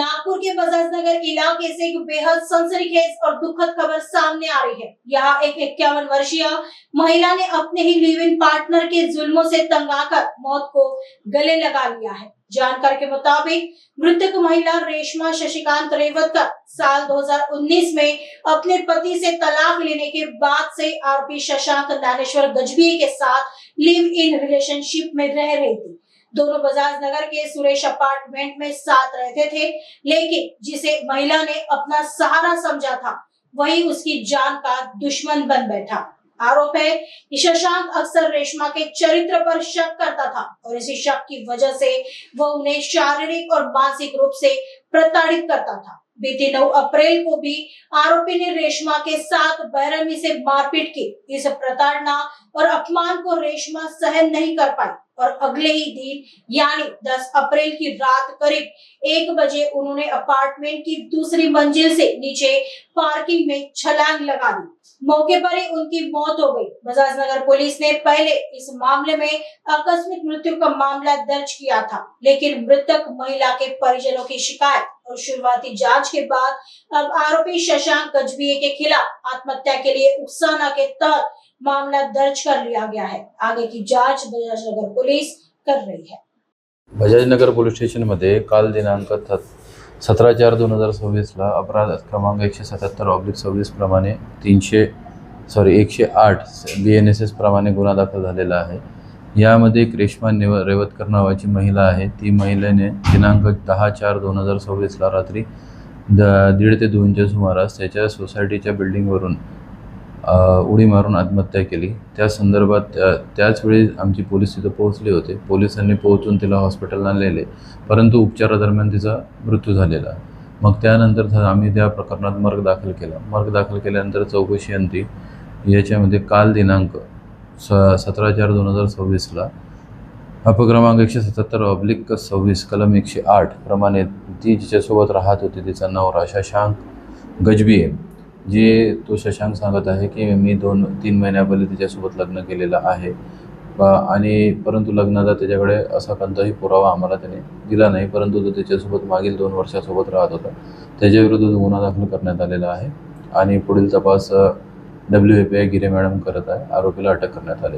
नागपुर के बजाज नगर इलाके से एक बेहद सनसनीखेज और दुखद खबर सामने आ रही है। यहाँ एक 51 वर्षीय महिला ने अपने ही लिव इन पार्टनर के जुल्मों से तंग आकर मौत को गले लगा लिया है। जानकारी के मुताबिक मृतक महिला रेशमा शशिकांत रेवतकर साल 2019 में अपने पति से तलाक लेने के बाद से आरोपी शशांक ज्ञानेश्वर गजभिये के साथ लिव इन रिलेशनशिप में रह रही थी। दोनों बजाज नगर के सुरेश अपार्टमेंट में साथ रहते थे, लेकिन जिसे महिला ने अपना सहारा समझा था वही उसकी जान का दुश्मन बन बैठा। आरोप है कि शशांक अक्सर रेशमा के चरित्र पर शक करता था और इसी शक की वजह से वह उन्हें शारीरिक और मानसिक रूप से प्रताड़ित करता था। बीती 9 अप्रैल को भी आरोपी ने रेशमा के साथ बेरहमी से मारपीट की। इस प्रताड़ना और अपमान को रेशमा सहन नहीं कर पाई और अगले ही दिन यानी 10 अप्रैल की रात करीब 1 बजे उन्होंने अपार्टमेंट की दूसरी मंजिल से नीचे पार्किंग में छलांग लगा दी। मौके पर ही उनकी मौत हो गई। बजाज नगर पुलिस ने पहले इस मामले में आकस्मिक मृत्यु का मामला दर्ज किया था, लेकिन मृतक महिला के परिजनों की शिकायत और शुरुआती जांच के बाद अब आरोपी शशांक गजभिये के खिलाफ आत्महत्या के लिए उकसाना के तहत मामला दर्ज कर लिया गया है। आगे की जांच बजाज नगर पुलिस कर रही है। बजाज नगर पोलीस स्टेशन मध्ये काल दिनांक 17/4/2026 ला अपराध क्रमांक 177/26 प्रमाणे 108 BNSS प्रमाणे गुन्हा दाखल झालेला आहे। यामध्ये एक रेशमा रेवतकर नावाची महिला आहे। ती महिलेने दिनांक 10/4/2026 ला रात्री 1:30 ते 2च्या सुमारास त्याच्या सोसायटीच्या बिल्डिंगवरून उडी मारून आत्महत्या केली। त्या संदर्भात त्याच वेळी आमची पोलीस तिथे पोहोचले होते। पोलिसांनी पोहोचून तिला हॉस्पिटलला नेले, परंतु उपचारादरम्यान तिचा मृत्यू झालेला। मग त्यानंतर आम्ही त्या प्रकरणात मर्ग दाखल केला। मर्ग दाखल केल्यानंतर चौकशी अंती याच्यामध्ये काल दिनांक 17/4/2026 ला अपक्रमांक 177/26 कलम 108 प्रमाणे ती जिच्यासोबत राहत होती तिचा नवरा शशांक गजभिये, जे तो शशांक सांगत आहे की मी 2-3 महिन्यापूर्वी तिच्यासोबत लग्न केलेलं आहे आणि परंतु लग्नाचा त्याच्याकडे असा कोणताही पुरावा आम्हाला त्याने दिला नाही, परंतु तो त्याच्यासोबत मागील 2 वर्षासोबत राहत होता। त्याच्याविरुद्ध गुन्हा दाखल करण्यात आलेला आहे आणि पुढील तपास WFI गिरे मॅडम करत आहे। आरोपीला अटक करण्यात आली।